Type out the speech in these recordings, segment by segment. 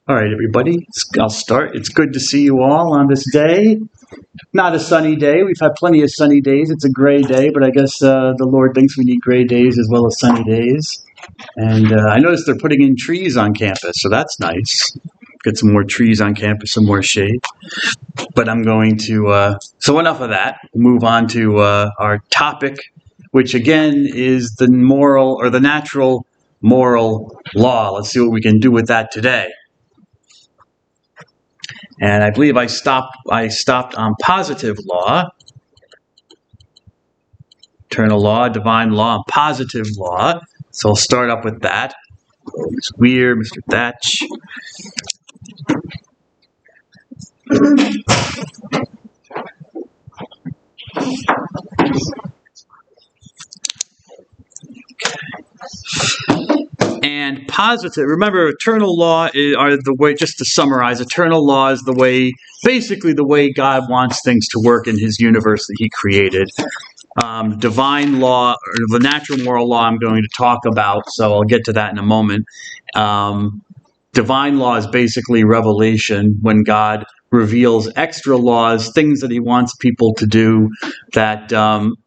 All right, everybody, I'll start. It's good to see you all on this day. Not a sunny day. We've had plenty of sunny days. It's a gray day, but I guess the Lord thinks we need gray days as well as sunny days. And I noticed they're putting in trees on campus, so that's nice. Get some more trees on campus, some more shade. But I'm going to, so enough of that. Move on to our topic, which again is the moral or the natural moral law. Let's see what we can do with that today. And I believe I stopped on positive law, eternal law, divine law, and positive law. So I'll start up with that. It's weird, Mr. Thatch. And positive, remember, eternal law are the way, just to summarize, eternal law is the way, basically the way God wants things to work in his universe that he created. Divine law, or the natural moral law I'm going to talk about, so I'll get to that in a moment. Divine law is basically revelation, when God reveals extra laws, things that he wants people to do that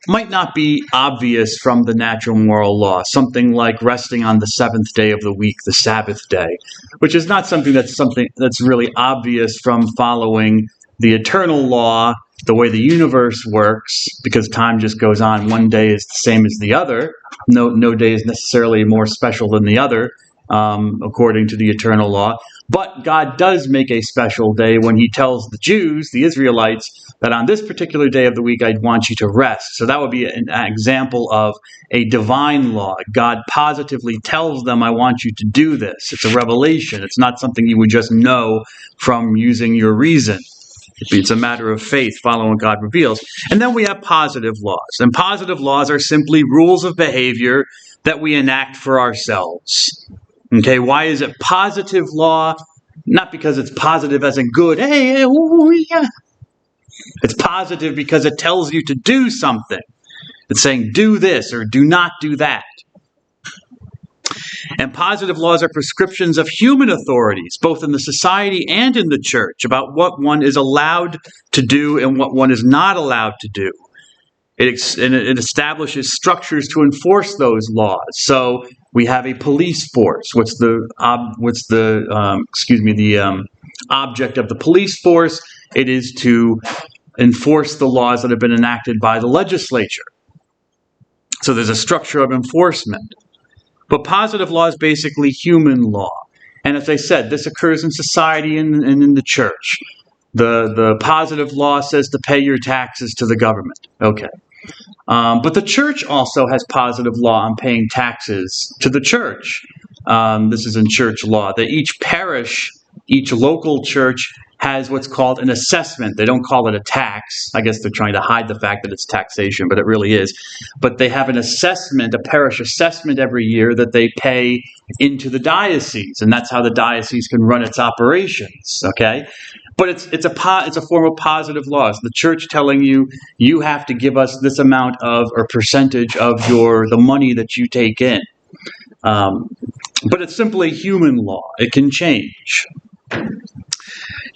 might not be obvious from the natural moral law. Something like resting on the seventh day of the week, the Sabbath day, which is not something that's really obvious from following the eternal law, the way the universe works, because time just goes on. One day is the same as the other. No day is necessarily more special than the other, according to the eternal law. But God does make a special day when he tells the Jews, the Israelites, that on this particular day of the week, I'd want you to rest. So that would be an example of a divine law. God positively tells them, I want you to do this. It's a revelation. It's not something you would just know from using your reason. It's a matter of faith, following what God reveals. And then we have positive laws. And positive laws are simply rules of behavior that we enact for ourselves. Okay, why is it positive law? Not because it's positive as in good. Hey, ooh, yeah. It's positive because it tells you to do something. It's saying do this or do not do that. And positive laws are prescriptions of human authorities, both in the society and in the church, about what one is allowed to do and what one is not allowed to do. It establishes structures to enforce those laws. So we have a police force. What's the object of the police force? It is to enforce the laws that have been enacted by the legislature. So there's a structure of enforcement. But positive law is basically human law. And as I said, this occurs in society and in the church. The positive law says to pay your taxes to the government. Okay. But the church also has positive law on paying taxes to the church. This is in church law, that each parish, each local church has what's called an assessment. They don't call it a tax. I guess they're trying to hide the fact that it's taxation, but it really is. But they have an assessment, a parish assessment every year that they pay into the diocese, and that's how the diocese can run its operations, okay? But it's a form of positive law. It's the church telling you, you have to give us this amount of, or percentage of the money that you take in. But it's simply human law. It can change.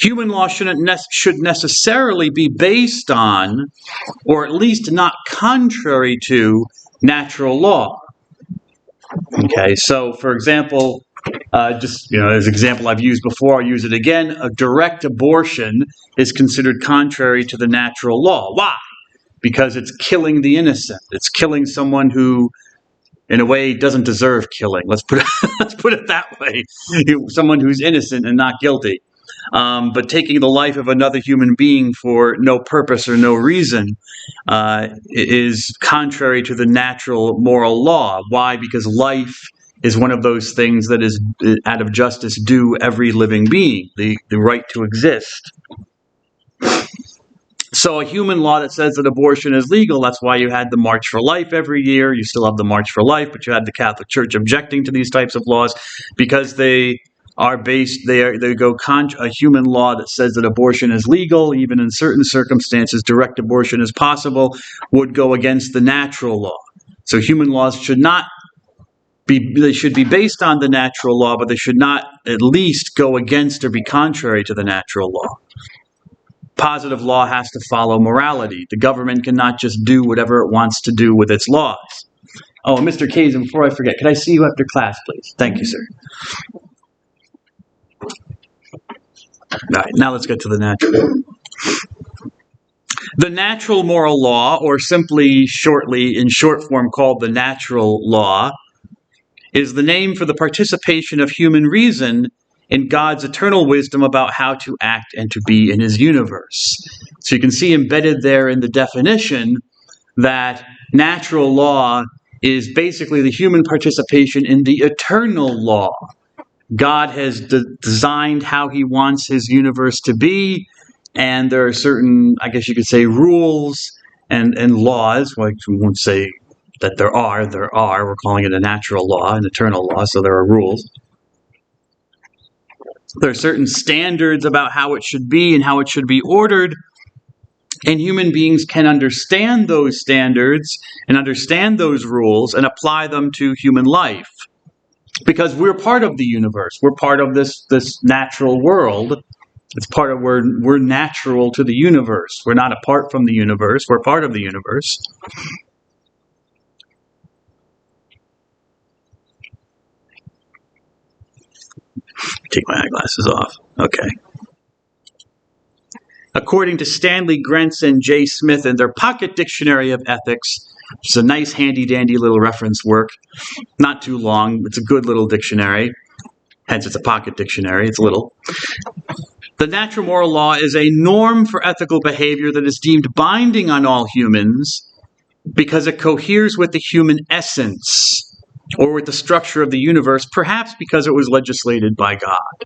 Human law should necessarily be based on, or at least not contrary to, natural law. Okay, so for example, as an example I've used before, I'll use it again. A direct abortion is considered contrary to the natural law. Why? Because it's killing the innocent. It's killing someone who, in a way, doesn't deserve killing. Let's put it that way. Someone who's innocent and not guilty. But taking the life of another human being for no purpose or no reason is contrary to the natural moral law. Why? Because life is one of those things that is, out of justice, due every living being, the right to exist. So a human law that says that abortion is legal, that's why you had the March for Life every year. You still have the March for Life, but you had the Catholic Church objecting to these types of laws because they are based, a human law that says that abortion is legal, even in certain circumstances, direct abortion is possible, would go against the natural law. So human laws should not they should be based on the natural law, but they should not at least go against or be contrary to the natural law. Positive law has to follow morality. The government cannot just do whatever it wants to do with its laws. Oh, and Mr. Kazin, before I forget, could I see you after class, please? Thank you, sir. All right, now let's get to the natural. The natural moral law, or simply shortly, in short form called the natural law, is the name for the participation of human reason in God's eternal wisdom about how to act and to be in his universe. So you can see embedded there in the definition that natural law is basically the human participation in the eternal law. God has designed how he wants his universe to be, and there are certain, I guess you could say, rules and laws. Like we won't say that there are. We're calling it a natural law, an eternal law, so there are rules. There are certain standards about how it should be and how it should be ordered, and human beings can understand those standards and understand those rules and apply them to human life. Because we're part of the universe. We're part of this natural world. It's part of we're natural to the universe. We're not apart from the universe. We're part of the universe. Take my eyeglasses off. Okay. According to Stanley Grentz and J. Smith in their Pocket Dictionary of Ethics, it's a nice handy-dandy little reference work. Not too long. It's a good little dictionary. Hence, it's a pocket dictionary. It's little. The natural moral law is a norm for ethical behavior that is deemed binding on all humans because it coheres with the human essence or with the structure of the universe, perhaps because it was legislated by God.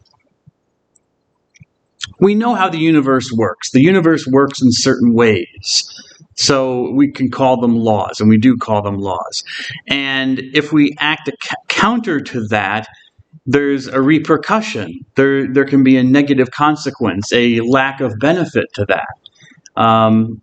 We know how the universe works. The universe works in certain ways. So we can call them laws, and we do call them laws. And if we act counter to that, there's a repercussion. There can be a negative consequence, a lack of benefit to that. And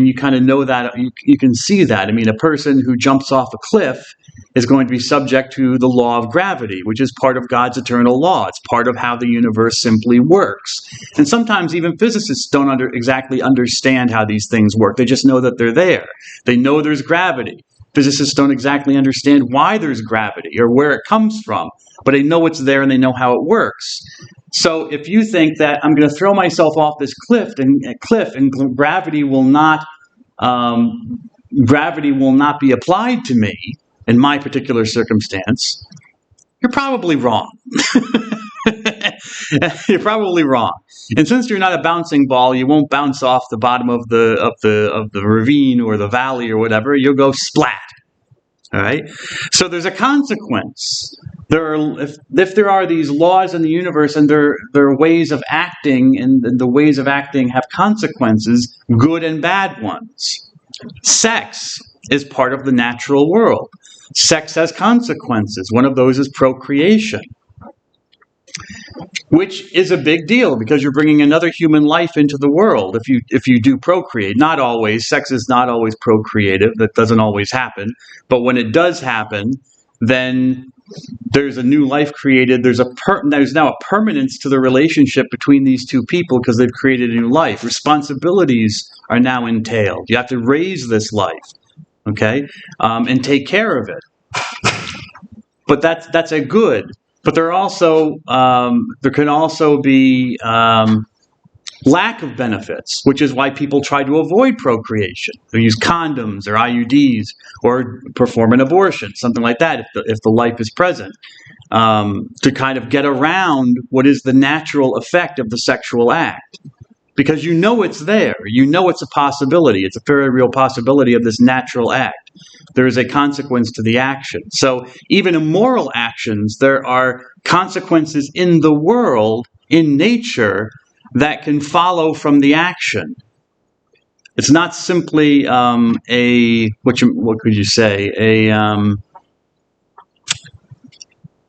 you kind of know that, you can see that. I mean, a person who jumps off a cliff is going to be subject to the law of gravity, which is part of God's eternal law. It's part of how the universe simply works. And sometimes even physicists don't exactly understand how these things work. They just know that they're there. They know there's gravity. Physicists don't exactly understand why there's gravity or where it comes from, but they know it's there and they know how it works. So if you think that I'm going to throw myself off this cliff and gravity will not be applied to me in my particular circumstance, you're probably wrong. You're probably wrong. And since you're not a bouncing ball, you won't bounce off the bottom of the ravine or the valley or whatever. You'll go splat. All right. So there's a consequence. If there are these laws in the universe and there are ways of acting, and the ways of acting have consequences, good and bad ones. Sex is part of the natural world. Sex has consequences. One of those is procreation, which is a big deal because you're bringing another human life into the world if you do procreate. Not always. Sex is not always procreative. That doesn't always happen. But when it does happen, then there's a new life created. There's now a permanence to the relationship between these two people because they've created a new life. Responsibilities are now entailed. You have to raise this life, okay, and take care of it. But that's a good. But there can also be lack of benefits, which is why people try to avoid procreation. They use condoms or IUDs or perform an abortion, something like that, if the life is present, to kind of get around what is the natural effect of the sexual act. Because you know it's there. You know it's a possibility. It's a very real possibility of this natural act. There is a consequence to the action. So even in moral actions, there are consequences in the world, in nature, that can follow from the action. It's not simply what could you say,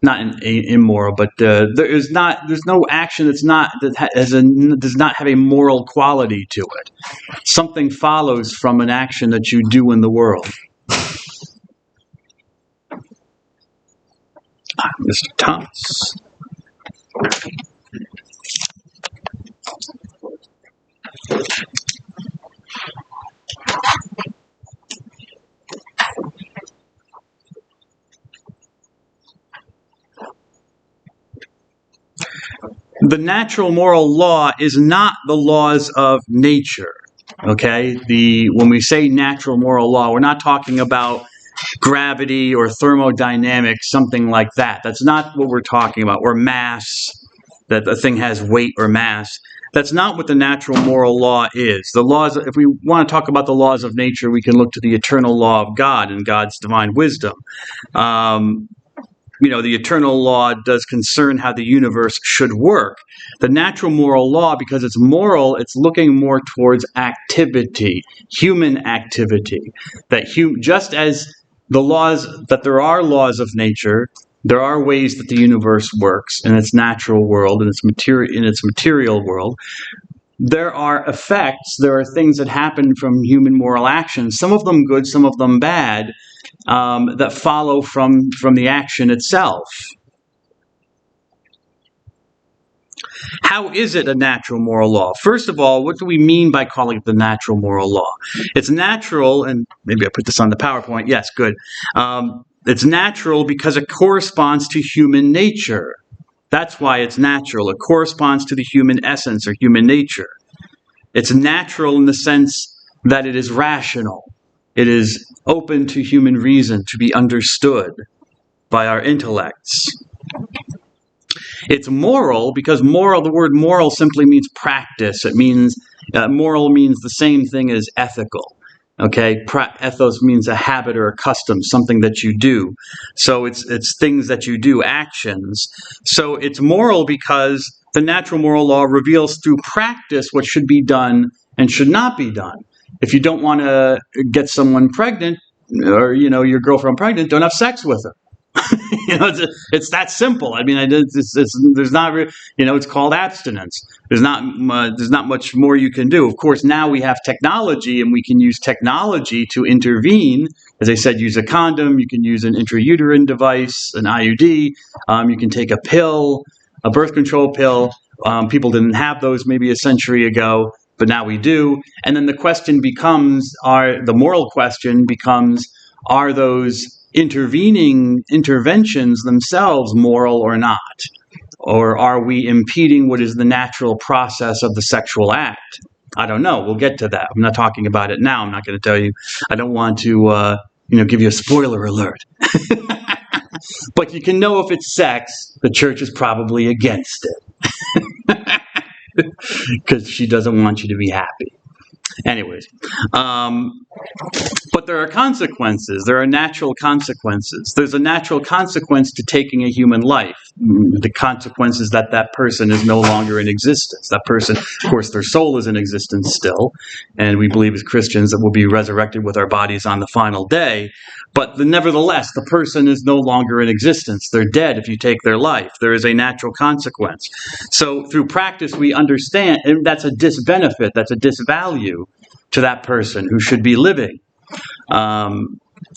not immoral, but there's no action does not have a moral quality to it. Something follows from an action that you do in the world. Mr. Thomas. The natural moral law is not the laws of nature. Okay? When we say natural moral law, we're not talking about gravity or thermodynamics, something like that. That's not what we're talking about. Or mass, that the thing has weight or mass. That's not what the natural moral law is. The laws, if we want to talk about the laws of nature, we can look to the eternal law of God and God's divine wisdom. The eternal law does concern how the universe should work. The natural moral law, because it's moral, it's looking more towards activity, human activity. Just as there are laws of nature, there are ways that the universe works in its natural world, in its material world. There are effects, there are things that happen from human moral actions, some of them good, some of them bad, that follow from the action itself. How is it a natural moral law? First of all, what do we mean by calling it the natural moral law? It's natural, and maybe I put this on the PowerPoint. Yes, good. It's natural because it corresponds to human nature. That's why it's natural. It corresponds to the human essence or human nature. It's natural in the sense that it is rational. It is open to human reason, to be understood by our intellects. It's moral because the word moral simply means practice. It means, moral means the same thing as ethical. Okay, ethos means a habit or a custom, something that you do. So it's things that you do, actions. So it's moral because the natural moral law reveals through practice what should be done and should not be done. If you don't want to get someone pregnant, or your girlfriend pregnant, don't have sex with her. It's that simple. I mean, there's not, it's called abstinence. There's not much more you can do. Of course, now we have technology, and we can use technology to intervene. As I said, use a condom. You can use an intrauterine device, an IUD. You can take a pill, a birth control pill. People didn't have those maybe a century ago, but now we do. And then the question becomes, the moral question becomes, are those interventions themselves moral or not? Or are we impeding what is the natural process of the sexual act? I don't know. We'll get to that. I'm not talking about it now. I'm not going to tell you. I don't want to, give you a spoiler alert. But you can know if it's sex, the church is probably against it. Because she doesn't want you to be happy. Anyways, but there are consequences. There are natural consequences. There's a natural consequence to taking a human life. The consequence is that person is no longer in existence. That person, of course, their soul is in existence still, and we believe as Christians that we'll be resurrected with our bodies on the final day. But nevertheless, the person is no longer in existence. They're dead if you take their life. There is a natural consequence. So through practice, we understand, and that's a disbenefit, that's a disvalue to that person who should be living.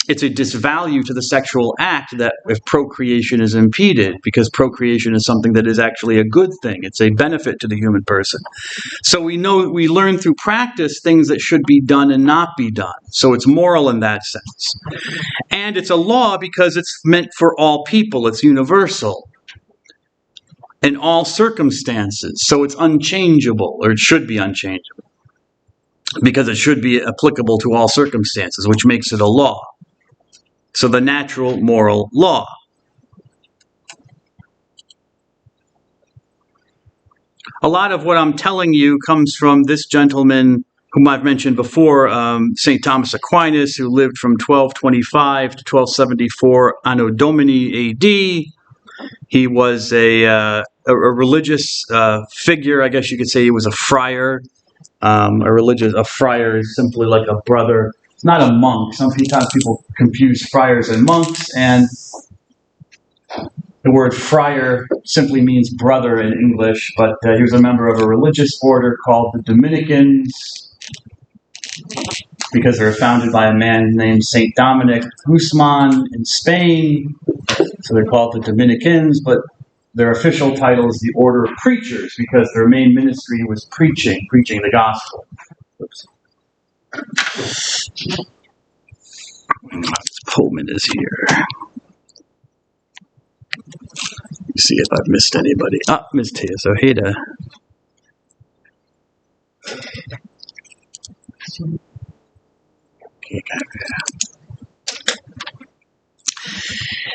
It's a disvalue to the sexual act that if procreation is impeded, because procreation is something that is actually a good thing. It's a benefit to the human person. So we learn through practice things that should be done and not be done. So it's moral in that sense. And it's a law because it's meant for all people. It's universal in all circumstances. So it's unchangeable, or it should be unchangeable, because it should be applicable to all circumstances, which makes it a law. So the natural moral law. A lot of what I'm telling you comes from this gentleman whom I've mentioned before, St. Thomas Aquinas, who lived from 1225 to 1274 Anno Domini AD. He was a religious figure. I guess you could say he was a friar. A friar is simply like a brother. It's not a monk. Sometimes people confuse friars and monks, and the word friar simply means brother in English, but he was a member of a religious order called the Dominicans, because they were founded by a man named St. Dominic Guzman in Spain. So they're called the Dominicans, but their official title is the Order of Preachers because their main ministry was preaching the gospel. Oops. Pullman is here. See if I've missed anybody. Ms. Tia Zoheda.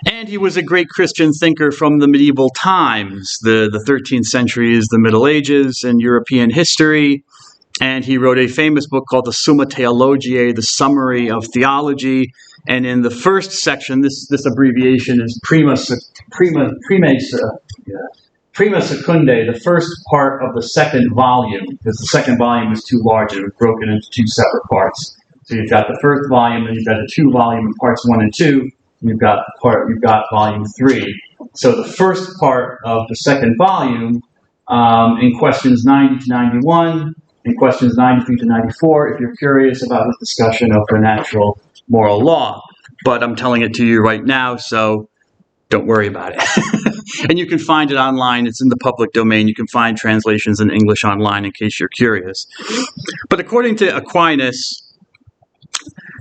And he was a great Christian thinker from the medieval times. The 13th century is the Middle Ages in European history. And he wrote a famous book called the Summa Theologiae, the Summary of Theology. And in the first section, this abbreviation is Prima Secundae, the first part of the second volume, because the second volume is too large and it was broken into two separate parts. So you've got the first volume, and you've got the two volume parts 1 and 2, and you've got volume 3. So the first part of the second volume, in questions 90 to 91, in questions 93 to 94, if you're curious about the discussion of the natural moral law. But I'm telling it to you right now, so don't worry about it. And you can find it online. It's in the public domain. You can find translations in English online in case you're curious. But according to Aquinas,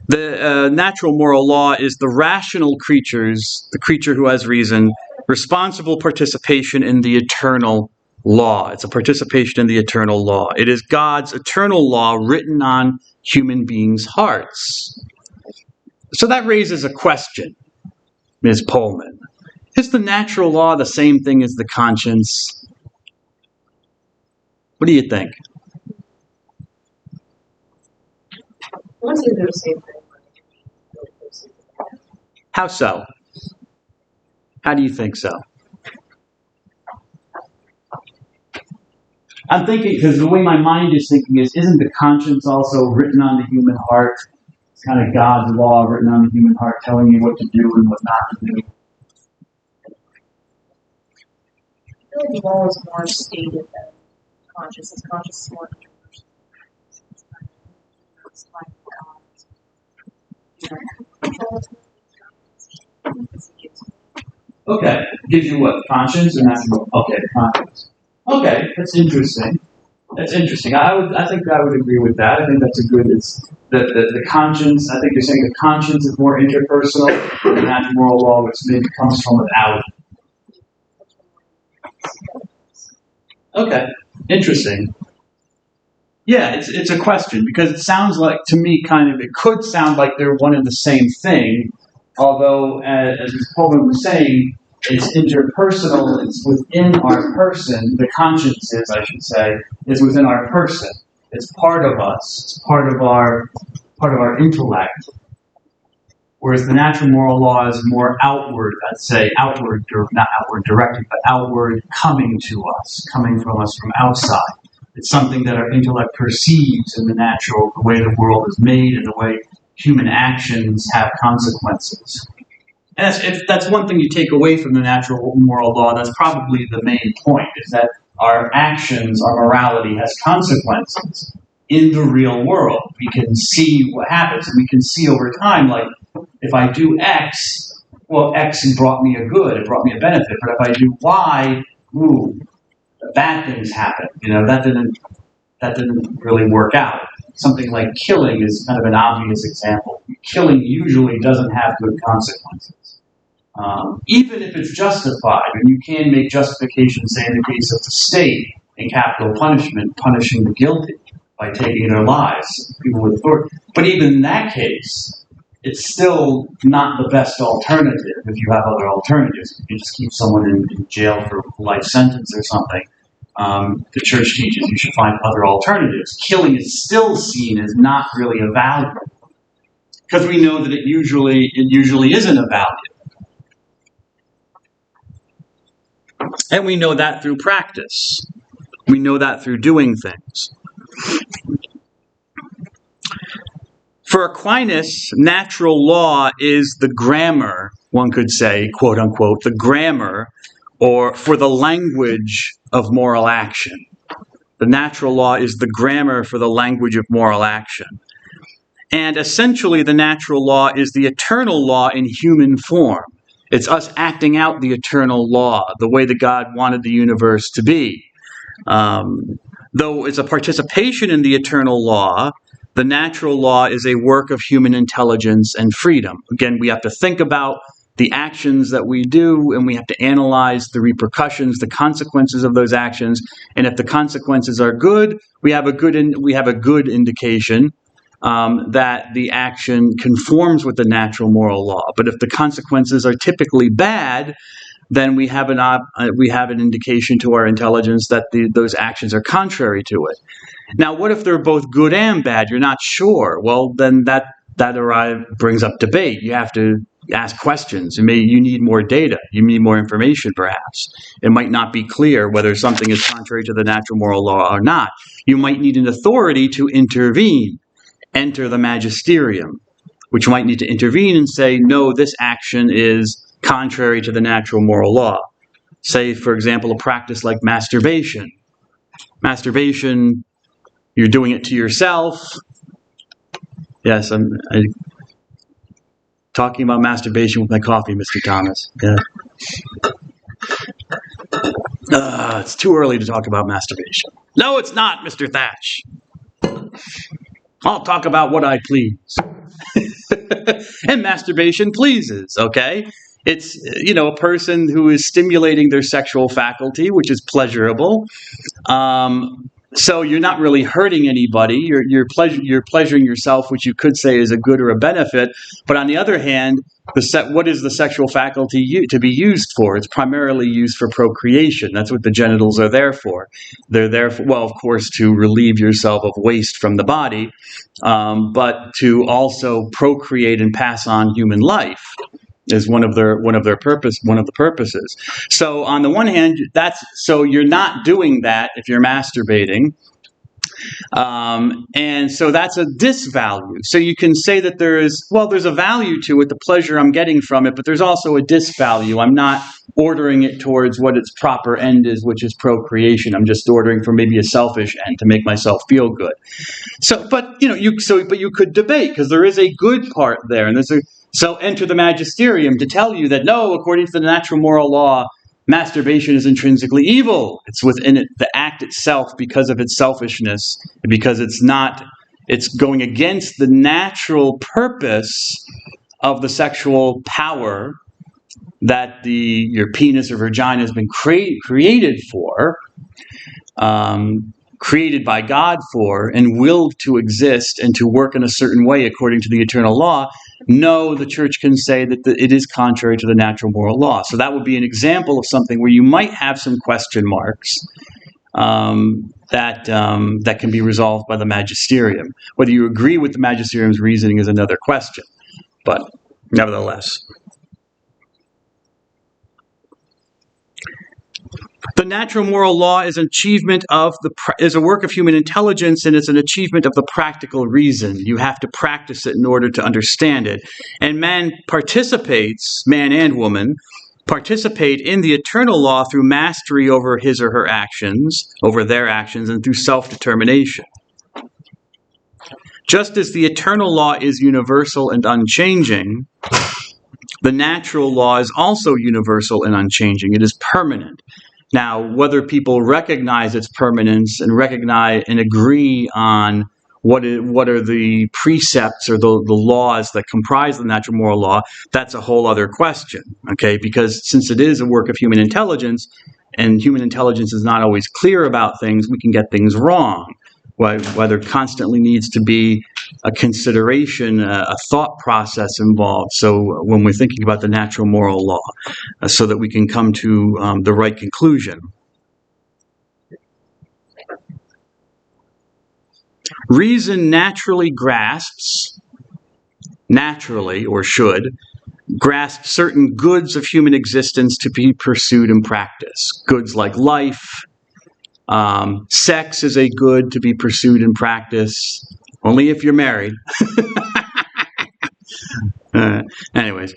the natural moral law is the rational creatures, the creature who has reason, responsible participation in the eternal law. It's a participation in the eternal law. It is God's eternal law written on human beings' hearts. So that raises a question, Ms. Pullman. Is the natural law the same thing as the conscience? What do you think? Once you do the same thing. How so? How do you think so? I'm thinking, because the way my mind is thinking is, isn't the conscience also written on the human heart? It's kind of God's law written on the human heart, telling you what to do and what not to do. I feel like the law is more stated than conscious. Conscious is more Okay, gives you what? Conscience and natural. Okay, conscience. Okay, that's interesting. That's interesting. I think I would agree with that. I think that's a good. It's the conscience. I think you're saying the conscience is more interpersonal than the natural moral law, which maybe comes from without. Okay, interesting. Yeah, it's a question because it sounds like to me it could sound like they're one and the same thing, although as Ms. Pullman was saying, it's interpersonal. It's within our person. The conscience is, I should say, is within our person. It's part of us. It's part of our intellect. Whereas the natural moral law is more outward. I'd say outward, not outward directed, but outward coming to us, coming from us from outside. It's something that our intellect perceives in the way the world is made and the way human actions have consequences. And if that's one thing you take away from the natural moral law, that's probably the main point, is that our actions, our morality has consequences in the real world. We can see what happens, and we can see over time, like, if I do X, well, X brought me a good, it brought me a benefit, but if I do Y, bad things happen. That didn't really work out. Something like killing is kind of an obvious example. Killing usually doesn't have good consequences. Even if it's justified, and you can make justification, say in the case of the state, in capital punishment, punishing the guilty by taking their lives, people with authority. But even in that case, it's still not the best alternative if you have other alternatives. You can just keep someone in jail for a life sentence or something. The church teaches you should find other alternatives. Killing is still seen as not really a value, because we know that it usually isn't a value. And we know that through practice. We know that through doing things. For Aquinas, natural law is the grammar, one could say, quote unquote, the grammar, or for the language of moral action. The natural law is the grammar for the language of moral action. And essentially, the natural law is the eternal law in human form. It's us acting out the eternal law, the way that God wanted the universe to be. Though it's a participation in the eternal law, the natural law is a work of human intelligence and freedom. Again, we have to think about the actions that we do, and we have to analyze the repercussions, the consequences of those actions. And if the consequences are good, we have a good indication that the action conforms with the natural moral law. But if the consequences are typically bad, then we have an indication to our intelligence that those actions are contrary to it. Now, what if they're both good and bad? You're not sure. Well, then that brings up debate. You have to ask questions. You need more data. You need more information, perhaps. It might not be clear whether something is contrary to the natural moral law or not. You might need an authority to intervene. Enter the magisterium, which might need to intervene and say, no, this action is contrary to the natural moral law. Say, for example, a practice like masturbation. Masturbation, you're doing it to yourself. Yes, I'm talking about masturbation with my coffee, Mr. Thomas. Yeah. It's too early to talk about masturbation. No, it's not, Mr. Thatch. I'll talk about what I please. And masturbation pleases, okay? It's, a person who is stimulating their sexual faculty, which is pleasurable. So you're not really hurting anybody. You're pleasuring yourself, which you could say is a good or a benefit. But on the other hand, what is the sexual faculty to be used for? It's primarily used for procreation. That's what the genitals are there for. They're there for, well, of course, to relieve yourself of waste from the body, but to also procreate and pass on human life is one of the purposes. So on the one hand, so you're not doing that if you're masturbating. And so that's a disvalue. So you can say that there's a value to it, the pleasure I'm getting from it, but there's also a disvalue. I'm not ordering it towards what its proper end is, which is procreation. I'm just ordering for maybe a selfish end to make myself feel good. So, but you could debate, because there is a good part there, and so enter the magisterium to tell you that no, according to the natural moral law, masturbation is intrinsically evil. It's within it, the act itself, because of its selfishness, and because it's going against the natural purpose of the sexual power that your penis or vagina has been created for, created by God for, and willed to exist and to work in a certain way according to the eternal law. No, the church can say that it is contrary to the natural moral law. So that would be an example of something where you might have some question marks that can be resolved by the magisterium. Whether you agree with the magisterium's reasoning is another question, but nevertheless. The natural moral law is an achievement is a work of human intelligence, and it's an achievement of the practical reason. You have to practice it in order to understand it. And man and woman, participate in the eternal law through mastery over his or her actions, over their actions, and through self-determination. Just as the eternal law is universal and unchanging, the natural law is also universal and unchanging. It is permanent. Now, whether people recognize its permanence and agree on what are the precepts or the laws that comprise the natural moral law, that's a whole other question, okay? Because since it is a work of human intelligence, and human intelligence is not always clear about things, we can get things wrong. Whether constantly needs to be a consideration, a thought process involved. So when we're thinking about the natural moral law, so that we can come to the right conclusion. Reason naturally should grasp certain goods of human existence to be pursued in practice. Goods like life. Sex is a good to be pursued in practice, only if you're married. Anyways,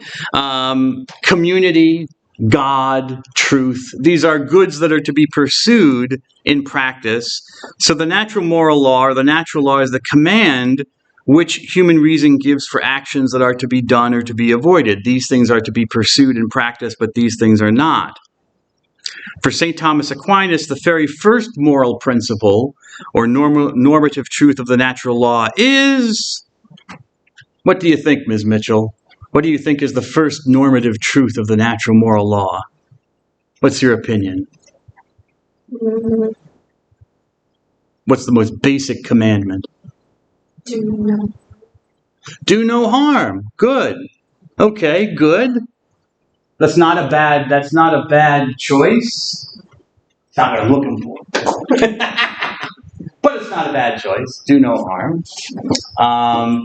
community, God, truth, these are goods that are to be pursued in practice. So the natural moral law, or the natural law, is the command which human reason gives for actions that are to be done or to be avoided. These things are to be pursued and practiced, but these things are not. For St. Thomas Aquinas, the very first moral principle or normative truth of the natural law is... What do you think, Ms. Mitchell? What do you think is the first normative truth of the natural moral law? What's your opinion? What's the most basic commandment? Do no harm. Good. Okay, good. That's not a bad choice. It's not what I'm looking for. But it's not a bad choice. Do no harm.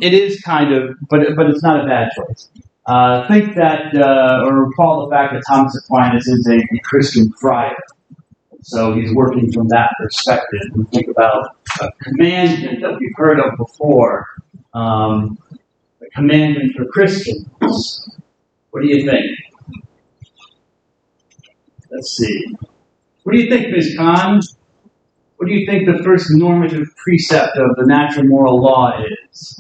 It is kind of, but it's not a bad choice. Think that, or recall the fact that Thomas Aquinas is a Christian friar. So he's working from that perspective. And think about a commandment that we've heard of before. A commandment for Christians. What do you think? Let's see. What do you think, Ms. Khan? What do you think the first normative precept of the natural moral law is?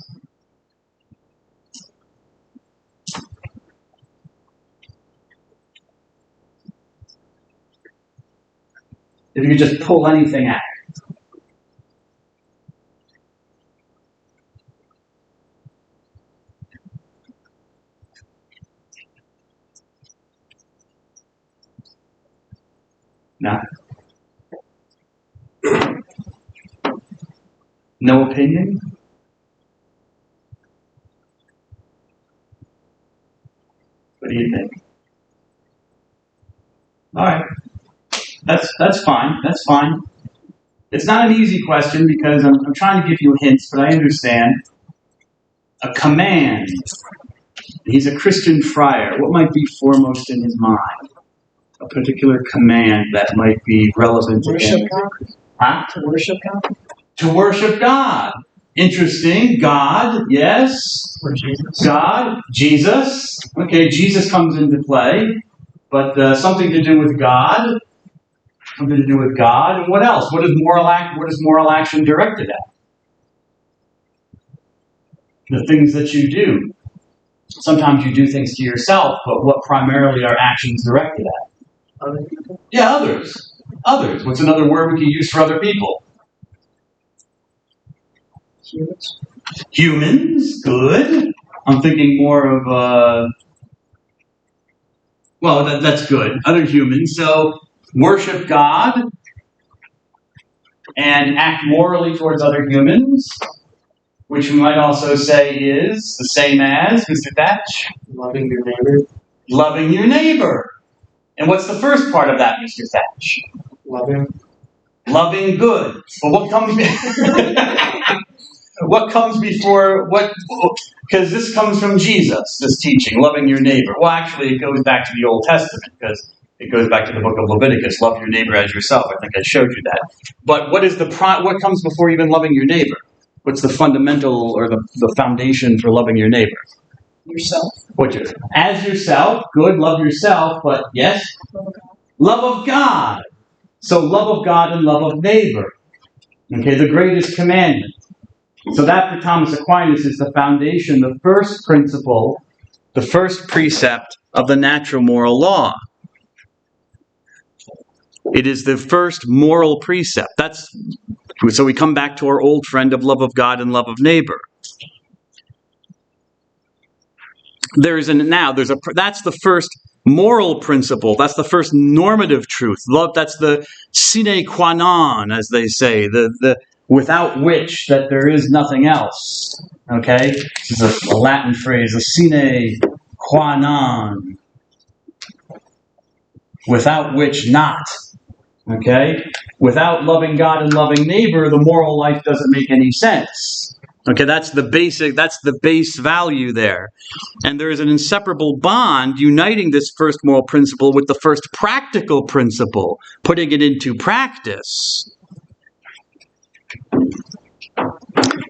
If you could just pull anything out. No? No opinion? What do you think? All right. That's fine. That's fine. It's not an easy question because I'm trying to give you hints, but I understand. A command. He's a Christian friar. What might be foremost in his mind? A particular command that might be relevant to him. Huh? To worship God? To worship God. Interesting. God, yes. Or Jesus. God, Jesus. Okay, Jesus comes into play. But something to do with God. Something to do with God. And what else? What is moral action directed at? The things that you do. Sometimes you do things to yourself, but what primarily are actions directed at? Other people? Yeah, others. Others. What's another word we can use for other people? Humans. Humans. Good. I'm thinking more of, well, that's good. Other humans. So, worship God and act morally towards other humans, which we might also say is the same as, Mr. Thatch? Loving your neighbor. Loving your neighbor. And what's the first part of that, Mr. Thatch? Loving. Loving good. Well, what comes what comes before what? Because this comes from Jesus, this teaching, loving your neighbor. Well, actually, it goes back to the Old Testament because it goes back to the book of Leviticus. Love your neighbor as yourself. I think I showed you that. But what comes before even loving your neighbor? What's the fundamental or the foundation for loving your neighbor? Yourself. As yourself, good, love yourself, but yes? Love of God. Love of God. So love of God and love of neighbor. Okay, the greatest commandment. So that for Thomas Aquinas is the foundation, the first principle, the first precept of the natural moral law. It is the first moral precept. So we come back to our old friend of love of God and love of neighbor. That's the first moral principle. That's the first normative truth. Love, that's the sine qua non, as they say, the without which that there is nothing else. Okay? This is a Latin phrase, a sine qua non. Without which not. Okay? Without loving God and loving neighbor, the moral life doesn't make any sense. Okay, that's the base value there. And there is an inseparable bond uniting this first moral principle with the first practical principle, putting it into practice.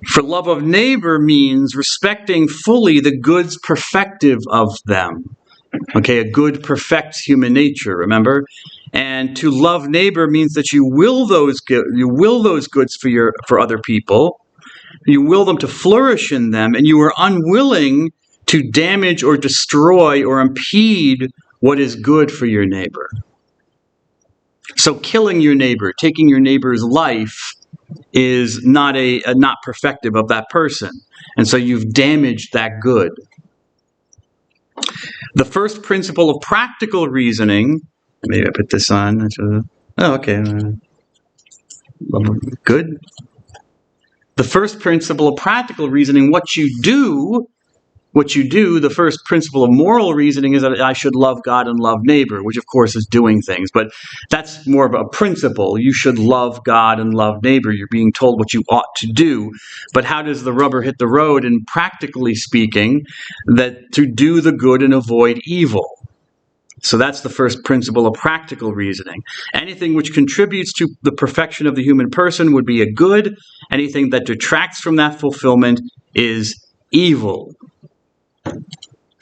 For love of neighbor means respecting fully the goods perfective of them. Okay, a good perfects human nature, remember? And to love neighbor means that you will those goods for other people, You will them to flourish in them, and you are unwilling to damage or destroy or impede what is good for your neighbor. So killing your neighbor, taking your neighbor's life, is not not perfective of that person. And so you've damaged that good. The first principle of practical reasoning, maybe I put this on. Oh, okay. Good. The first principle of practical reasoning, what you do, the first principle of moral reasoning is that I should love God and love neighbor, which of course is doing things, but that's more of a principle. You should love God and love neighbor. You're being told what you ought to do. But how does the rubber hit the road? And practically speaking, that to do the good and avoid evil. So that's the first principle of practical reasoning. Anything which contributes to the perfection of the human person would be a good. Anything that detracts from that fulfillment is evil.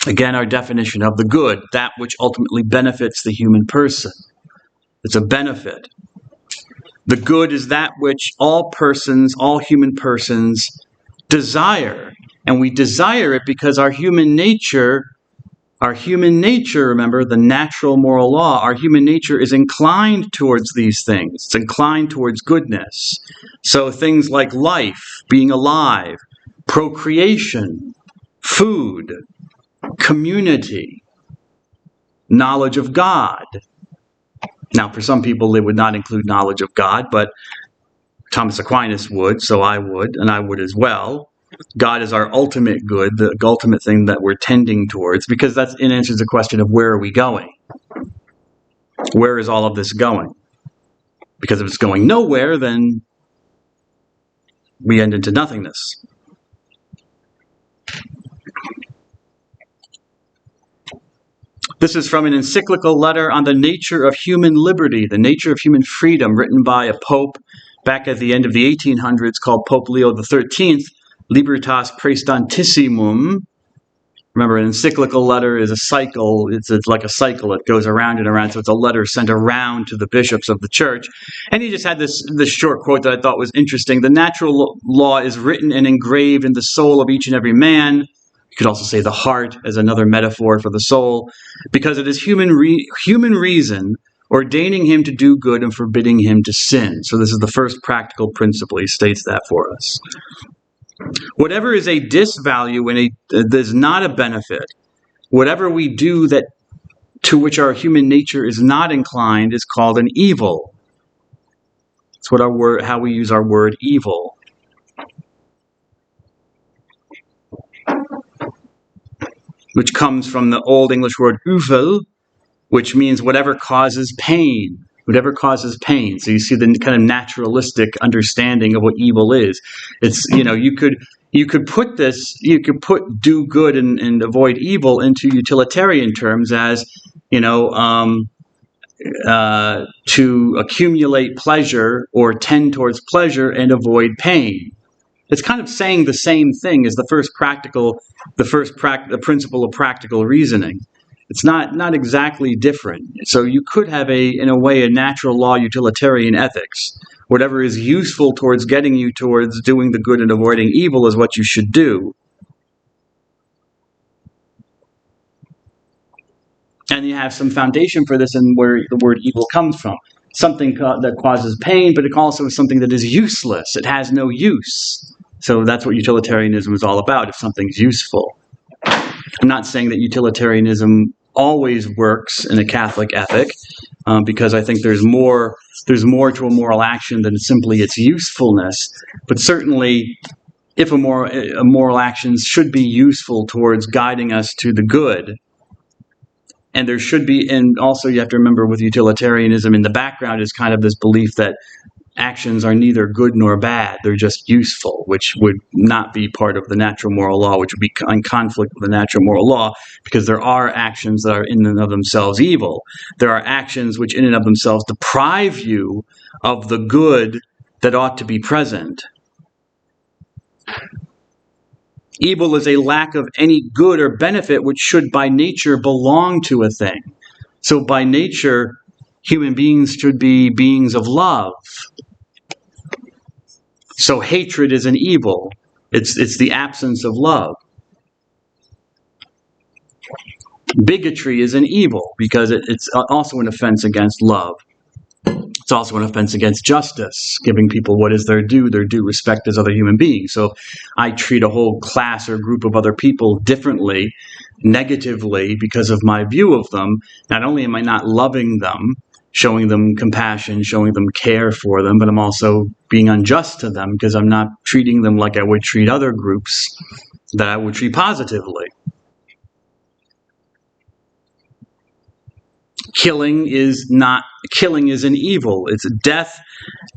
Again, our definition of the good, that which ultimately benefits the human person. It's a benefit. The good is that which all persons, all human persons, desire. And we desire it because our human nature, remember, the natural moral law, our human nature is inclined towards these things. It's inclined towards goodness. So things like life, being alive, procreation, food, community, knowledge of God. Now, for some people, they would not include knowledge of God, but Thomas Aquinas would, so I would, and I would as well. God is our ultimate good, the ultimate thing that we're tending towards, because that answers the question of where are we going? Where is all of this going? Because if it's going nowhere, then we end into nothingness. This is from an encyclical letter on the nature of human liberty, the nature of human freedom, written by a pope back at the end of the 1800s called Pope Leo XIII, Libertas Praestantissimum. Remember, an encyclical letter is a cycle. It's like a cycle. It goes around and around. So it's a letter sent around to the bishops of the church. And he just had this short quote that I thought was interesting. The natural law is written and engraved in the soul of each and every man. You could also say the heart as another metaphor for the soul, because it is human reason ordaining him to do good and forbidding him to sin. So this is the first practical principle. He states that for us. Whatever is a disvalue and is not a benefit, whatever we do that to which our human nature is not inclined is called an evil. That's what how we use our word evil. Which comes from the Old English word uvel, which means whatever causes pain. Whatever causes pain. So you see the kind of naturalistic understanding of what evil is. It's, you could put do good and avoid evil into utilitarian terms as, to accumulate pleasure or tend towards pleasure and avoid pain. It's kind of saying the same thing as the principle of practical reasoning. It's not exactly different. So you could have in a way, a natural law utilitarian ethics. Whatever is useful towards getting you towards doing the good and avoiding evil is what you should do. And you have some foundation for this in where the word evil comes from. Something that causes pain, but it also is something that is useless. It has no use. So that's what utilitarianism is all about, if something's useful. I'm not saying that utilitarianism always works in a Catholic ethic, because I think there's more to a moral action than simply its usefulness. But certainly, if a moral action should be useful towards guiding us to the good, and there should be, and also you have to remember with utilitarianism in the background is kind of this belief that actions are neither good nor bad, they're just useful, which would not be part of the natural moral law, which would be in conflict with the natural moral law, because there are actions that are in and of themselves evil. There are actions which in and of themselves deprive you of the good that ought to be present. Evil is a lack of any good or benefit which should by nature belong to a thing. So by nature, human beings should be beings of love. So hatred is an evil. It's the absence of love. Bigotry is an evil because it's also an offense against love. It's also an offense against justice, giving people what is their due respect as other human beings. So I treat a whole class or group of other people differently, negatively, because of my view of them. Not only am I not loving them, showing them compassion, showing them care for them, but I'm also being unjust to them because I'm not treating them like I would treat other groups that I would treat positively. Killing is an evil. It's death.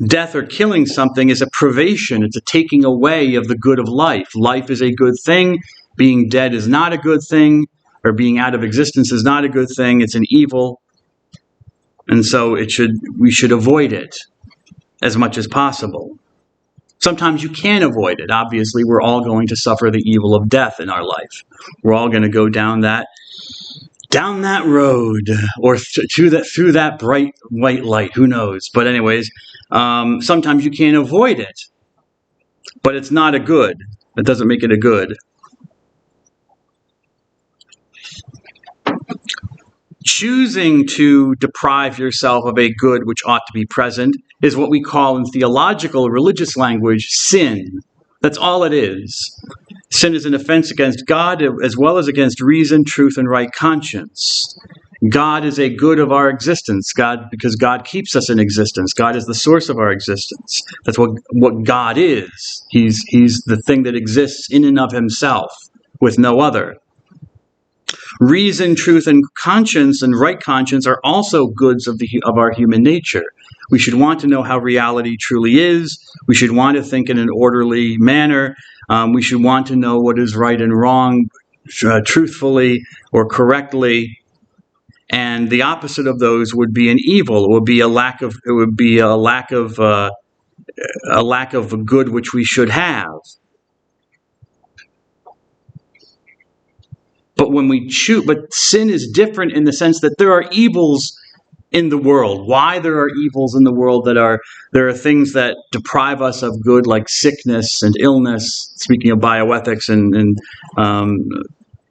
Death or killing something is a privation. It's a taking away of the good of life. Life is a good thing. Being dead is not a good thing, or being out of existence is not a good thing. It's an evil. And so we should avoid it as much as possible. Sometimes you can't avoid it. Obviously, we're all going to suffer the evil of death in our life. We're all going to go down that road, or through that bright white light. Who knows? But anyways, sometimes you can't avoid it. But it's not a good. That doesn't make it a good. Choosing to deprive yourself of a good which ought to be present is what we call in theological, religious language, sin. That's all it is. Sin is an offense against God as well as against reason, truth, and right conscience. God is a good of our existence. Because God keeps us in existence. God is the source of our existence. That's what God is. He's the thing that exists in and of himself with no other. Reason, truth, and conscience and right conscience are also goods of our human nature. We should want to know how reality truly is. We should want to think in an orderly manner. We should want to know what is right and wrong truthfully or correctly. And the opposite of those would be an evil. It would be a lack of a good which we should have. But sin is different in the sense that there are evils in the world. Why there are evils in the world there are things that deprive us of good, like sickness and illness. Speaking of bioethics, and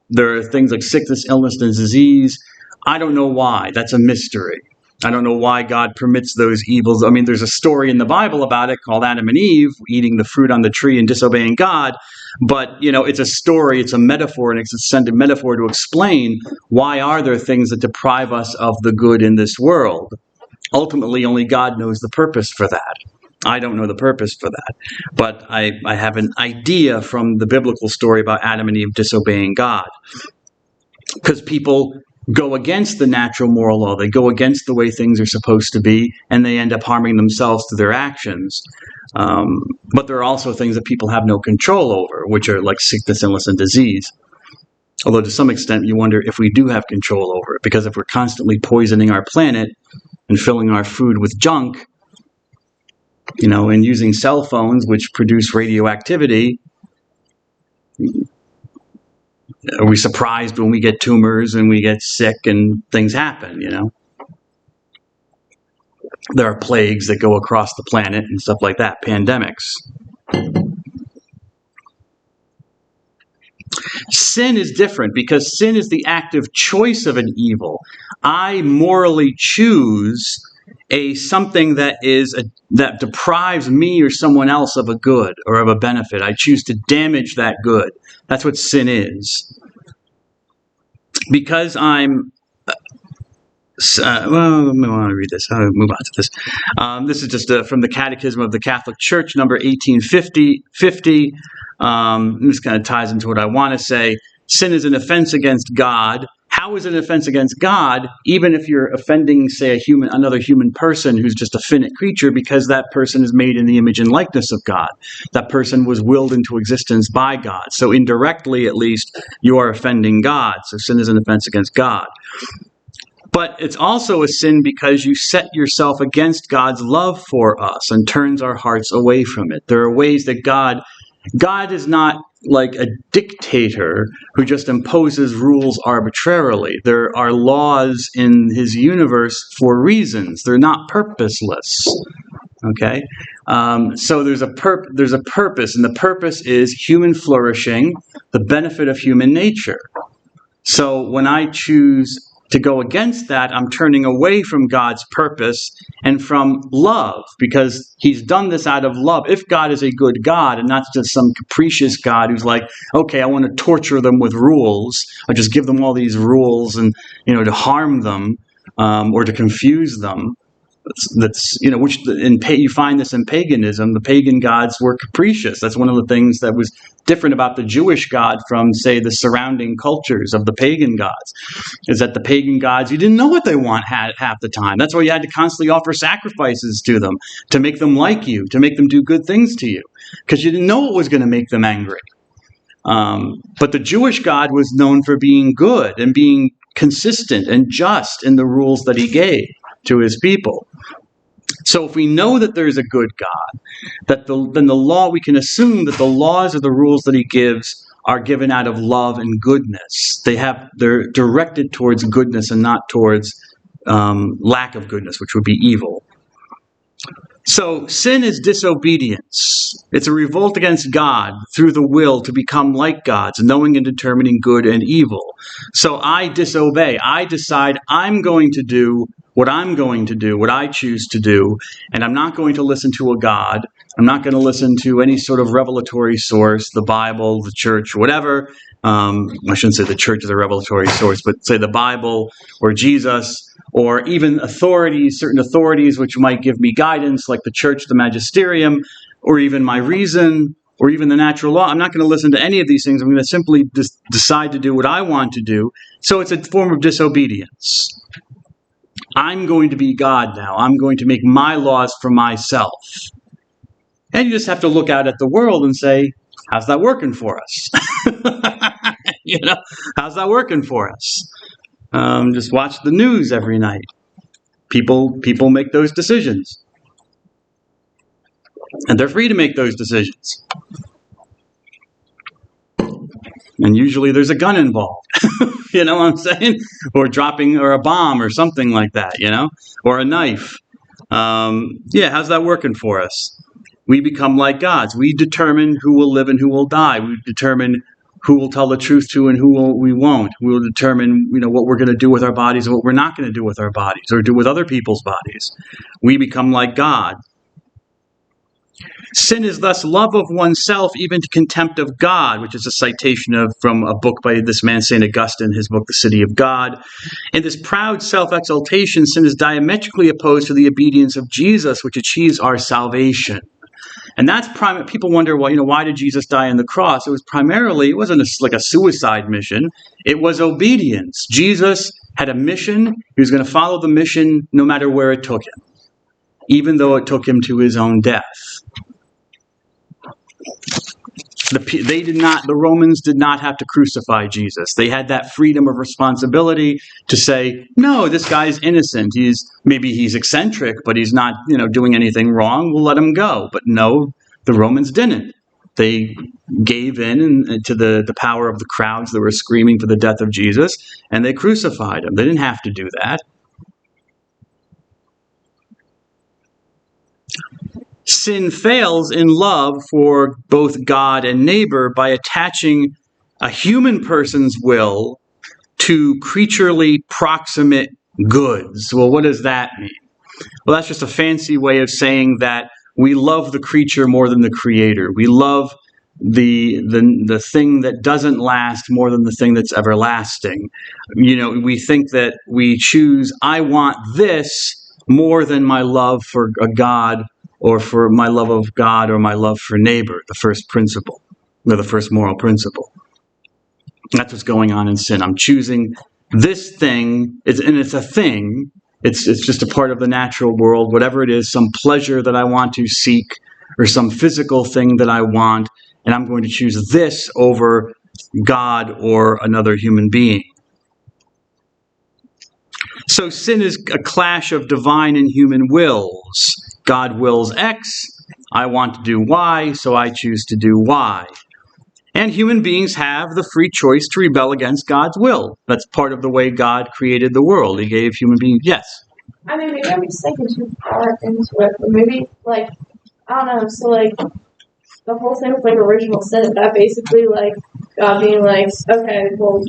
there are things like sickness, illness, and disease. I don't know why. That's a mystery. I don't know why God permits those evils. I mean, there's a story in the Bible about it called Adam and Eve eating the fruit on the tree and disobeying God. But, it's a story, it's a metaphor, and it's a extended metaphor to explain why are there things that deprive us of the good in this world. Ultimately, only God knows the purpose for that. I don't know the purpose for that. But I have an idea from the biblical story about Adam and Eve disobeying God. Because people go against the natural moral law. They go against the way things are supposed to be, and they end up harming themselves through their actions. But there are also things that people have no control over, which are like sickness, illness, and disease. Although to some extent you wonder if we do have control over it, because if we're constantly poisoning our planet and filling our food with junk, and using cell phones which produce radioactivity, are we surprised when we get tumors and we get sick and things happen, There are plagues that go across the planet and stuff like that, pandemics. Sin is different because sin is the active choice of an evil. I morally choose something that deprives me or someone else of a good or of a benefit. I choose to damage that good. That's what sin is. Because I'm I want to read this. I'll move on to this. This is just from the Catechism of the Catholic Church, number 1850. This kind of ties into what I want to say. Sin is an offense against God. How is it an offense against God, even if you're offending, say, another human person who's just a finite creature, because that person is made in the image and likeness of God. That person was willed into existence by God. So indirectly, at least, you are offending God. So sin is an offense against God. But it's also a sin because you set yourself against God's love for us and turns our hearts away from it. There are ways that God is not like a dictator who just imposes rules arbitrarily. There are laws in his universe for reasons. They're not purposeless. Okay, so there's a purpose, and the purpose is human flourishing, the benefit of human nature. So when I choose to go against that, I'm turning away from God's purpose and from love, because he's done this out of love. If God is a good God and not just some capricious God who's like, okay, I want to torture them with rules, I just give them all these rules and, to harm them or to confuse them. That's you find this in paganism. The pagan gods were capricious. That's one of the things that was different about the Jewish God from, say, the surrounding cultures of the pagan gods, is that the pagan gods, you didn't know what they want half the time. That's why you had to constantly offer sacrifices to them to make them like you, to make them do good things to you, because you didn't know what was going to make them angry. But the Jewish God was known for being good and being consistent and just in the rules that he gave to his people. So if we know that there is a good God, then the law, we can assume that the laws or the rules that he gives are given out of love and goodness. They're directed towards goodness and not towards lack of goodness, which would be evil. So sin is disobedience. It's a revolt against God through the will to become like God's, knowing and determining good and evil. So I disobey. I decide I'm going to do what I'm going to do, what I choose to do, and I'm not going to listen to a God. I'm not going to listen to any sort of revelatory source, the Bible, the church, whatever. I shouldn't say the church is a revelatory source, but say the Bible or Jesus, or even certain authorities which might give me guidance, like the church, the magisterium, or even my reason, or even the natural law. I'm not going to listen to any of these things. I'm going to simply decide to do what I want to do. So it's a form of disobedience. I'm going to be God now. I'm going to make my laws for myself. And you just have to look out at the world and say, how's that working for us? How's that working for us? Just watch the news every night. People make those decisions. And they're free to make those decisions. And usually there's a gun involved. You know what I'm saying? Or a bomb or something like that, or a knife. How's that working for us? We become like gods. We determine who will live and who will die. We determine who will tell the truth to and we won't. We will determine, what we're going to do with our bodies and what we're not going to do with our bodies or do with other people's bodies. We become like God. Sin is thus love of oneself, even to contempt of God, which is a citation from a book by this man, St. Augustine, his book, The City of God. In this proud self-exaltation, sin is diametrically opposed to the obedience of Jesus, which achieves our salvation. And that's people wonder, why did Jesus die on the cross? It wasn't like a suicide mission. It was obedience. Jesus had a mission. He was going to follow the mission no matter where it took him, even though it took him to his own death. The Romans did not have to crucify Jesus. They had that freedom of responsibility to say, no, this guy's innocent. Maybe he's eccentric, but he's not, doing anything wrong. We'll let him go. But no, the Romans didn't. They gave in to the power of the crowds that were screaming for the death of Jesus, and they crucified him. They didn't have to do that. Sin fails in love for both God and neighbor by attaching a human person's will to creaturely proximate goods. Well, what does that mean? Well, that's just a fancy way of saying that we love the creature more than the creator. We love the thing that doesn't last more than the thing that's everlasting. We think that we choose, I want this more than my love for a God, or for my love of God, or my love for neighbor, the first principle, or the first moral principle. That's what's going on in sin. I'm choosing this thing, and it's a thing. It's just a part of the natural world, whatever it is, some pleasure that I want to seek, or some physical thing that I want, and I'm going to choose this over God or another human being. So sin is a clash of divine and human wills. God wills X, I want to do Y, so I choose to do Y. And human beings have the free choice to rebel against God's will. That's part of the way God created the world. He gave human beings, yes? I mean, maybe I'm just thinking too far into it, but maybe, like, I don't know, so, like, the whole thing with, like, original sin, that basically, like, God being like, okay, well,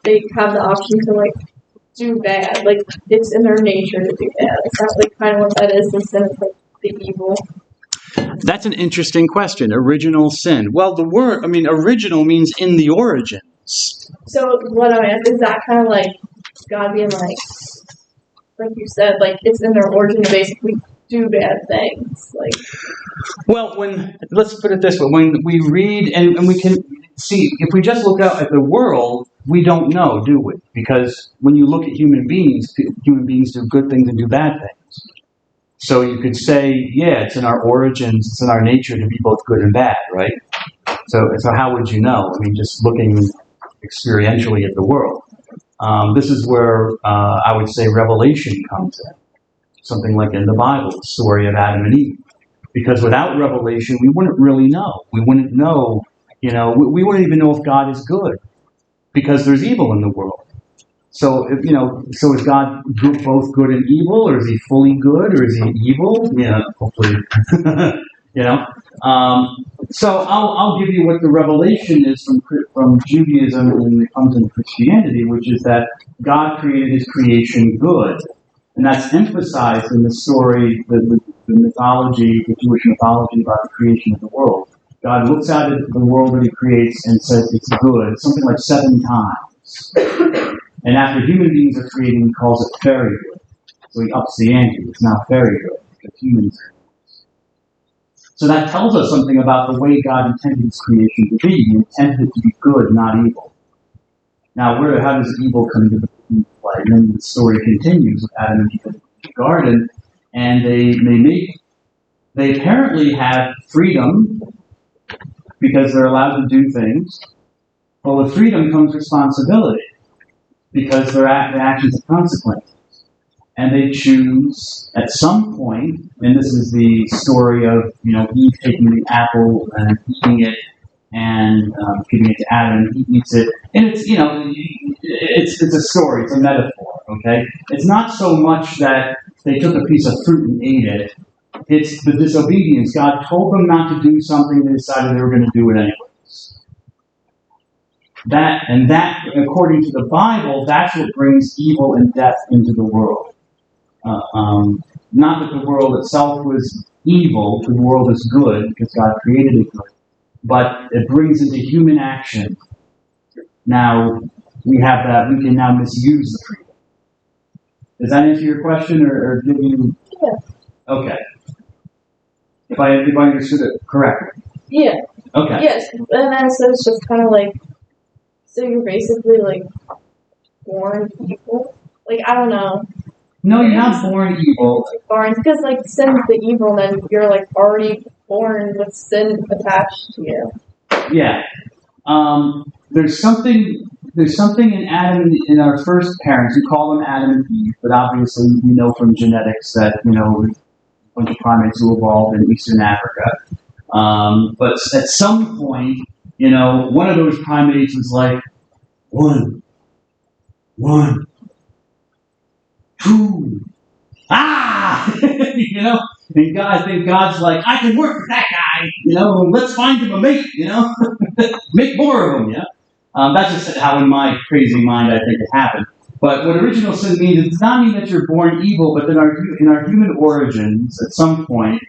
they have the option to, like, do bad. Like, it's in their nature to do bad. Is that, like, kind of what that is instead of, like, the evil? That's an interesting question. Original sin. Well, the word, original means in the origins. So, what I mean is that kind of like God being like you said, like, it's in their origin to basically do bad things. Like, well, let's put it this way: when we read and we can see, if we just look out at the world, we don't know, do we? Because when you look at human beings do good things and do bad things. So you could say, yeah, it's in our origins, it's in our nature to be both good and bad, right? So how would you know? Just looking experientially at the world. This is where I would say revelation comes in. Something like in the Bible, the story of Adam and Eve. Because without revelation, we wouldn't really know. We wouldn't know, we wouldn't even know if God is good. Because there's evil in the world. So, so is God both good and evil, or is he fully good, or is he evil? Yeah, hopefully. So I'll give you what the revelation is from Judaism and it comes into Christianity, which is that God created his creation good. And that's emphasized in the story, the mythology, the Jewish mythology about the creation of the world. God looks out at the world that he creates and says it's good, something like 7 times. And after human beings are created, he calls it very good. So he ups the ante. It's now very good because humans are. So that tells us something about the way God intended his creation to be. He intended it to be good, not evil. Now, how does evil come into play? And then the story continues with Adam and Eve in the garden, and they apparently have freedom because they're allowed to do things. But with freedom comes responsibility because their actions have consequences. And they choose at some point, and this is the story of Eve taking the apple and eating it and giving it to Adam, and he eats it. And it's a story, it's a metaphor, okay? It's not so much that they took a piece of fruit and ate it. It's the disobedience. God told them not to do something, they decided they were going to do it anyways. That, according to the Bible, that's what brings evil and death into the world. Not that the world itself was evil, the world is good because God created it good, but it brings into human action. Now we have that, we can now misuse the freedom. Does that answer your question, or give you? Yeah. Okay. If I understood it correctly. Yeah. Okay. Yes, and then so it's just kind of like, so you're basically like born evil. Like, I don't know. No, you're not born evil. Born, because like sin's the evil, then you're like already born with sin attached to you. Yeah. There's something in Adam, in our first parents. We call them Adam and Eve, but obviously we know from genetics that a bunch of primates who evolved in Eastern Africa. But at some point, one of those primates was like, one, 2, and I think God's like, I can work with that guy, let's find him a mate, make more of them, that's just how in my crazy mind I think it happened. But what original sin means, it does not mean that you're born evil, but that in our human origins, at some point,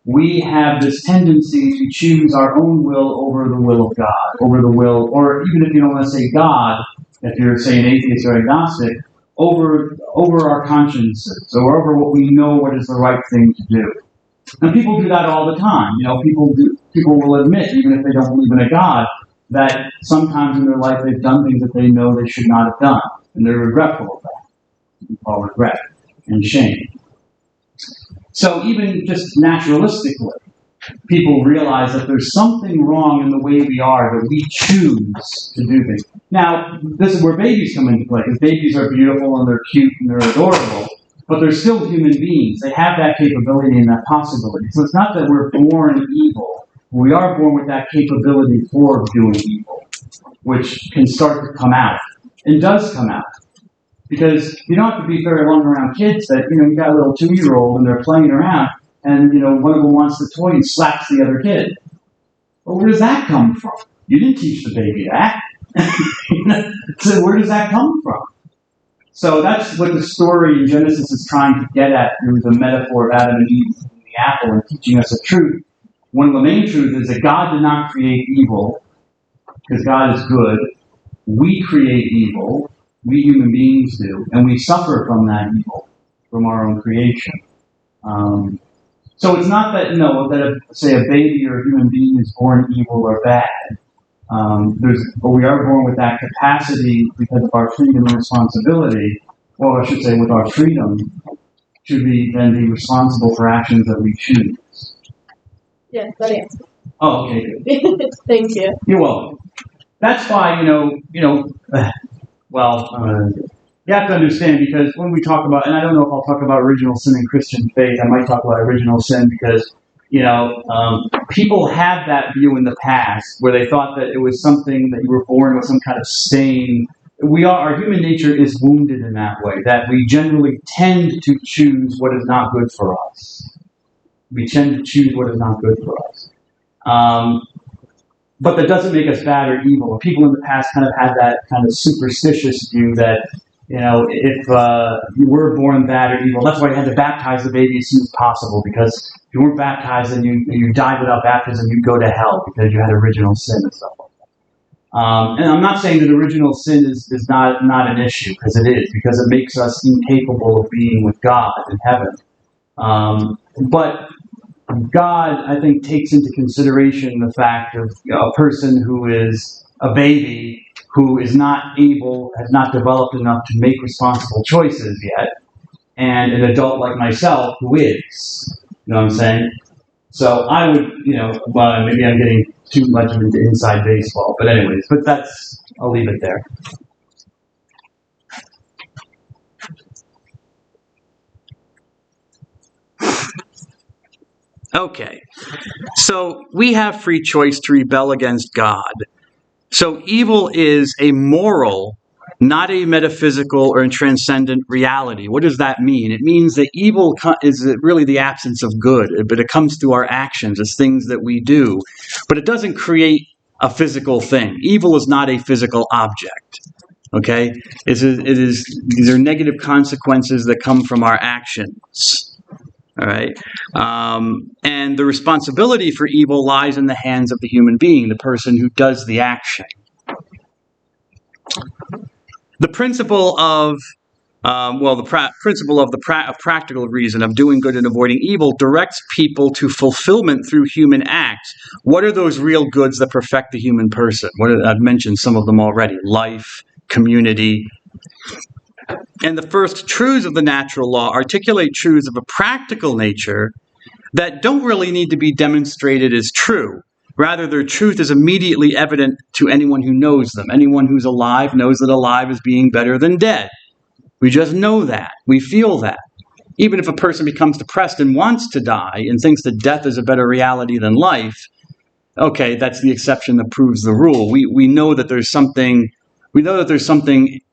we have this tendency to choose our own will over the will of God, over the will, or even if you don't want to say God, if you're, say, an atheist or agnostic, over our consciences, or over what we know what is the right thing to do. And people do that all the time. People will admit, even if they don't believe in a God, that sometimes in their life they've done things that they know they should not have done. And they're regretful of that. We call regret and shame. So even just naturalistically, people realize that there's something wrong in the way we are, that we choose to do things. Now, this is where babies come into play, because babies are beautiful and they're cute and they're adorable, but they're still human beings. They have that capability and that possibility. So it's not that we're born evil. We are born with that capability for doing evil, which can start to come out, and does come out. Because you don't have to be very long around kids that, you got a little 2-year-old and they're playing around and, one of them wants the toy and slaps the other kid. Well, where does that come from? You didn't teach the baby that. So where does that come from? So that's what the story in Genesis is trying to get at through the metaphor of Adam and Eve and the apple and teaching us a truth. One of the main truths is that God did not create evil because God is good. We create evil. We human beings do. And we suffer from that evil, from our own creation. So it's not that, say a baby or a human being is born evil or bad. But we are born with that capacity because of our freedom and responsibility, or I should say with our freedom, should we then be responsible for actions that we choose. Yes, that answers. Oh, okay, good. Thank you. You're welcome. That's why, you have to understand, because when we talk about, and I don't know if I'll talk about original sin and Christian faith, I might talk about original sin because, people have that view in the past where they thought that it was something that you were born with some kind of stain. Our human nature is wounded in that way, that we generally tend to choose what is not good for us. We tend to choose what is not good for us. But that doesn't make us bad or evil. People in the past kind of had that kind of superstitious view that, if you were born bad or evil, that's why you had to baptize the baby as soon as possible, because if you weren't baptized and you died without baptism, you'd go to hell because you had original sin and stuff like that. And I'm not saying that original sin is not an issue, because it is, because it makes us incapable of being with God in heaven. But God, I think, takes into consideration the fact of a person who is a baby who is not able, has not developed enough to make responsible choices yet, and an adult like myself who is. You know what I'm saying? So I would, maybe I'm getting too much into inside baseball, but anyways, I'll leave it there. Okay, so we have free choice to rebel against God. So evil is a moral, not a metaphysical or a transcendent reality. What does that mean? It means that evil is really the absence of good, but it comes through our actions, as things that we do. But it doesn't create a physical thing. Evil is not a physical object. Okay? These are negative consequences that come from our actions. All right. And the responsibility for evil lies in the hands of the human being, the person who does the action. The principle of principle of practical reason of doing good and avoiding evil directs people to fulfillment through human acts. What are those real goods that perfect the human person? I've mentioned some of them already: life, community. And the first truths of the natural law articulate truths of a practical nature that don't really need to be demonstrated as true. Rather, their truth is immediately evident to anyone who knows them. Anyone who's alive knows that alive is being better than dead. We just know that. We feel that. Even if a person becomes depressed and wants to die and thinks that death is a better reality than life, okay, that's the exception that proves the rule. We know that there's something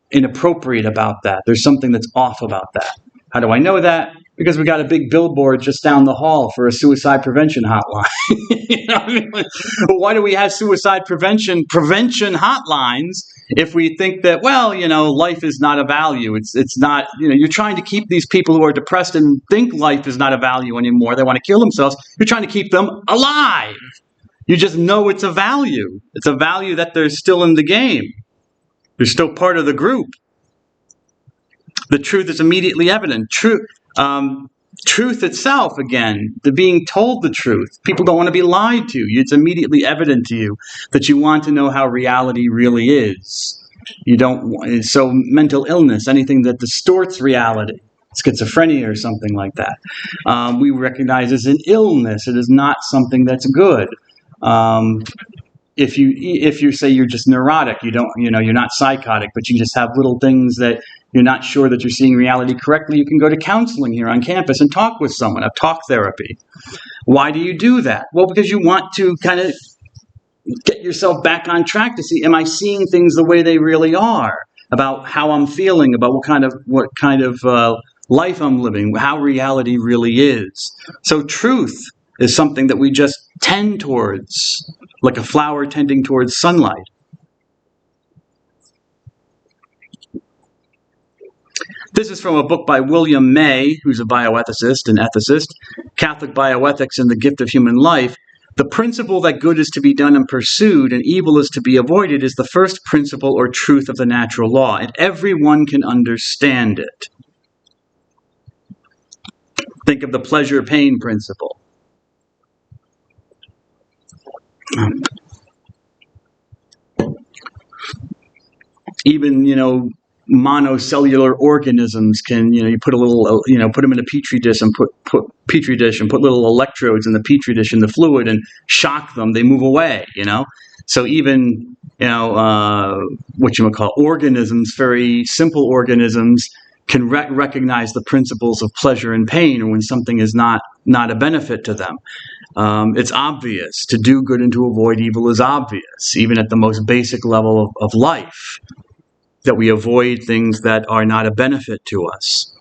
inappropriate about that. There's something that's off about that. How do I know that? Because we got a big billboard just down the hall for a suicide prevention hotline. You know what I mean? Why do we have suicide prevention hotlines if we think that, life is not a value? It's not, you're trying to keep these people who are depressed and think life is not a value anymore. They want to kill themselves. You're trying to keep them alive. You just know it's a value. It's a value that they're still in the game. They're still part of the group. The truth is immediately evident. Truth itself, again, the being told the truth. People don't want to be lied to. It's immediately evident to you that you want to know how reality really is. You don't want, so mental illness, anything that distorts reality, schizophrenia or something like that, we recognize as an illness. It is not something that's good. If you say you're just neurotic, you're not psychotic, but you just have little things that you're not sure that you're seeing reality correctly, you can go to counseling here on campus and talk with someone, a talk therapy. Why do you do that? Well, because you want to kind of get yourself back on track to see, am I seeing things the way they really are? about how I'm feeling, about what kind of life I'm living, how reality really is. So truth is something that we just tend towards, like a flower tending towards sunlight. This is from a book by William May, who's a bioethicist and ethicist, Catholic Bioethics and the Gift of Human Life. The principle that good is to be done and pursued and evil is to be avoided is the first principle or truth of the natural law, and everyone can understand it. Think of the pleasure-pain principle. Even, monocellular organisms can, you put a little, put them in a petri dish and put little electrodes in the petri dish in the fluid and shock them, they move away, So even, organisms, very simple organisms, can recognize the principles of pleasure and pain, or when something is not a benefit to them. It's obvious. To do good and to avoid evil is obvious, even at the most basic level of life, that we avoid things that are not a benefit to us.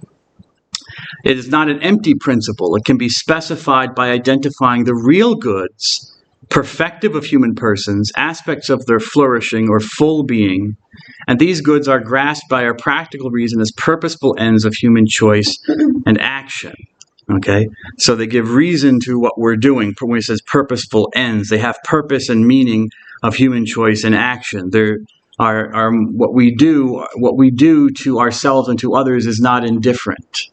It is not an empty principle. It can be specified by identifying the real goods, perfective of human persons, aspects of their flourishing or full being, and these goods are grasped by our practical reason as purposeful ends of human choice and action. Okay, so they give reason to what we're doing. When it says purposeful ends, they have purpose and meaning of human choice and action. They're what we do to ourselves and to others is not indifferent.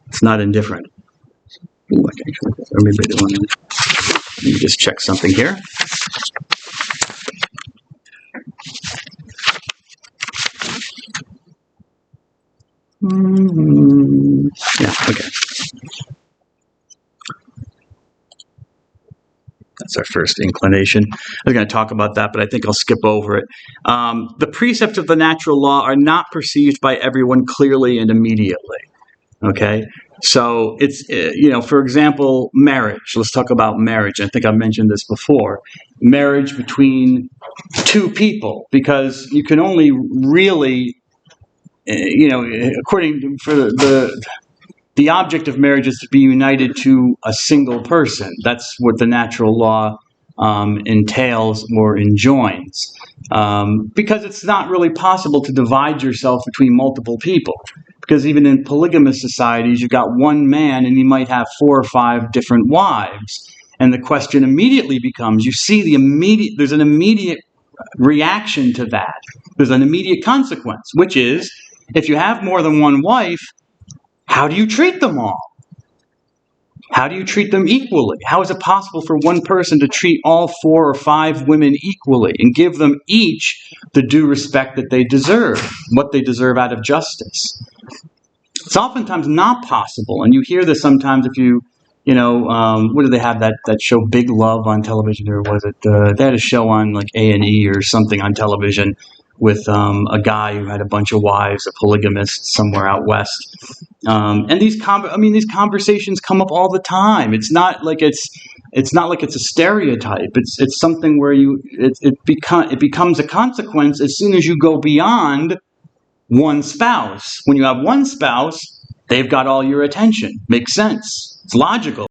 It's not indifferent. Let me just check something here. Yeah, okay. That's our first inclination. I was going to talk about that, but I think I'll skip over it. The precepts of the natural law are not perceived by everyone clearly and immediately. Okay? So it's, for example, marriage. Let's talk about marriage. I think I mentioned this before. Marriage between two people, because you can only really, according to the object of marriage is to be united to a single person. That's what the natural law entails or enjoins. Because it's not really possible to divide yourself between multiple people. Because even in polygamous societies, you've got one man and he might have 4 or 5 different wives. And the question immediately becomes, there's an immediate reaction to that. There's an immediate consequence, which is, if you have more than one wife, how do you treat them all? How do you treat them equally? How is it possible for one person to treat all 4 or 5 women equally and give them each the due respect that they deserve, what they deserve out of justice? It's oftentimes not possible, and you hear this sometimes if you, what do they have, that show Big Love on television, or was it, they had a show on like A&E or something on television with a guy who had a bunch of wives, a polygamist somewhere out west. And these conversations come up all the time. It's not like it's a stereotype. It's something where it becomes a consequence as soon as you go beyond one spouse. When you have one spouse, they've got all your attention. Makes sense. It's logical.